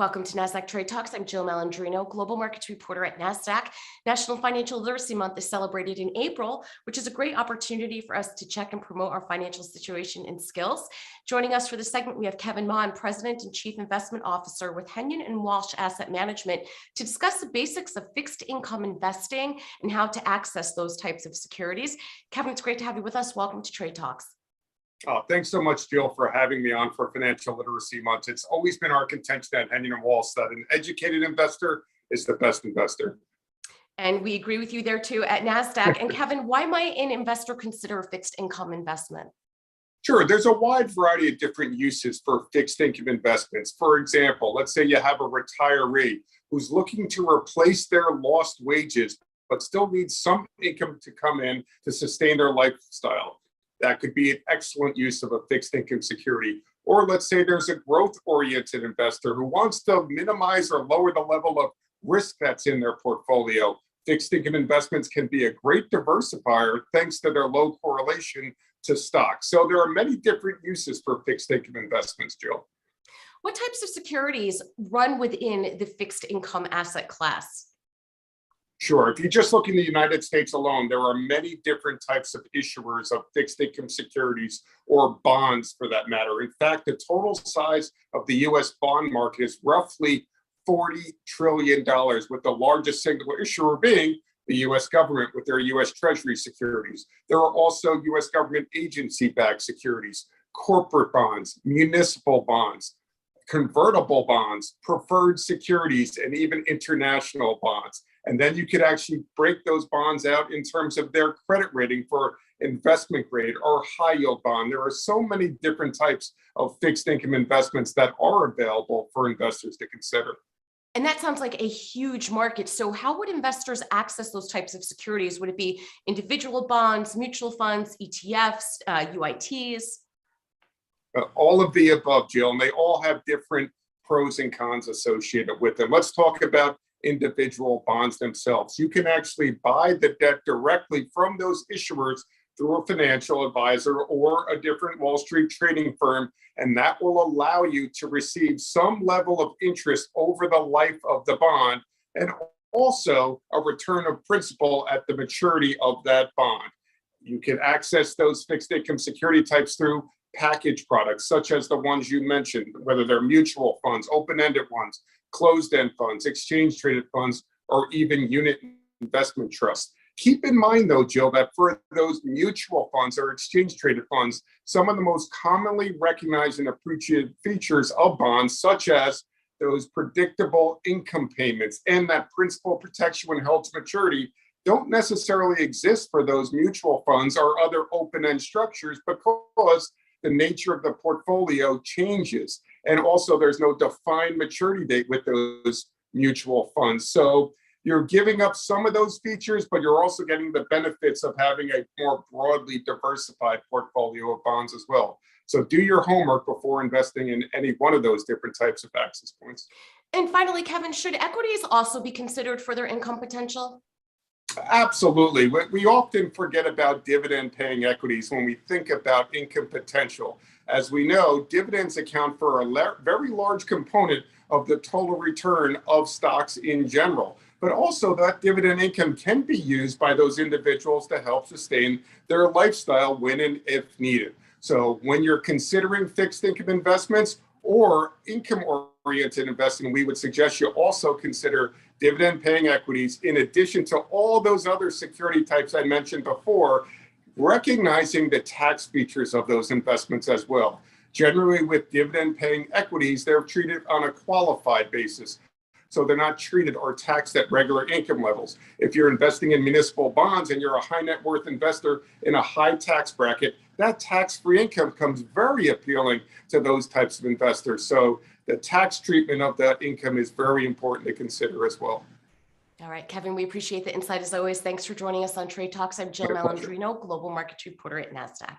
Welcome to Nasdaq Trade Talks. I'm Jill Malandrino, Global Markets Reporter at Nasdaq. National Financial Literacy Month is celebrated in April, which is a great opportunity for us to check and promote our financial situation and skills. Joining us for this segment, we have Kevin Mahn, President and Chief Investment Officer with Hennion and Walsh Asset Management, to discuss the basics of fixed income investing and how to access those types of securities. Kevin, it's great to have you with us. Welcome to Trade Talks. Thanks so much, Jill, for having me on for Financial Literacy Month. It's always been our contention at Hennion and Walsh that an educated investor is the best investor. And we agree with you there too at Nasdaq. And Kevin, why might an investor consider a fixed income investment? Sure, there's a wide variety of different uses for fixed income investments. For example, let's say you have a retiree who's looking to replace their lost wages, but still needs some income to come in to sustain their lifestyle. That could be an excellent use of a fixed income security. Or let's say there's a growth-oriented investor who wants to minimize or lower the level of risk that's in their portfolio. Fixed income investments can be a great diversifier thanks to their low correlation to stocks. So there are many different uses for fixed income investments, Jill. What types of securities run within the fixed income asset class? Sure. If you just look in the United States alone, there are many different types of issuers of fixed income securities or bonds for that matter. In fact, the total size of the U.S. bond market is roughly $40 trillion, with the largest single issuer being the U.S. government with their U.S. Treasury securities. There are also U.S. government agency-backed securities, corporate bonds, municipal bonds, convertible bonds, preferred securities, and even international bonds. And then you could actually break those bonds out in terms of their credit rating for investment grade or high yield bond. There are so many different types of fixed income investments that are available for investors to consider. And that sounds like a huge market. So how would investors access those types of securities? Would it be individual bonds, mutual funds, ETFs, UITs? All of the above, Jill, and they all have different pros and cons associated with them. Let's talk about individual bonds themselves. You can actually buy the debt directly from those issuers through a financial advisor or a different Wall Street trading firm, and that will allow you to receive some level of interest over the life of the bond and also a return of principal at the maturity of that bond. You can access those fixed income security types through package products, such as the ones you mentioned, whether they're mutual funds, open-ended ones, closed-end funds, exchange-traded funds, or even unit investment trusts. Keep in mind, though, Jill, that for those mutual funds or exchange-traded funds, some of the most commonly recognized and appreciated features of bonds, such as those predictable income payments and that principal protection when held to maturity, don't necessarily exist for those mutual funds or other open-end structures because the nature of the portfolio changes. And also there's no defined maturity date with those mutual funds. So you're giving up some of those features, but you're also getting the benefits of having a more broadly diversified portfolio of bonds as well. So do your homework before investing in any one of those different types of access points. And finally, Kevin, should equities also be considered for their income potential? Absolutely. We often forget about dividend paying equities when we think about income potential. As we know, dividends account for a very large component of the total return of stocks in general. But also that dividend income can be used by those individuals to help sustain their lifestyle when and if needed. So when you're considering fixed income investments or income-oriented investing, we would suggest you also consider dividend-paying equities in addition to all those other security types I mentioned before, recognizing the tax features of those investments as well. Generally, with dividend-paying equities, they're treated on a qualified basis. So they're not treated or taxed at regular income levels. If you're investing in municipal bonds and you're a high net worth investor in a high tax bracket, that tax-free income becomes very appealing to those types of investors. So the tax treatment of that income is very important to consider as well. All right, Kevin, we appreciate the insight as always. Thanks for joining us on Trade Talks. I'm Jill Malandrino, Global Markets Reporter at Nasdaq.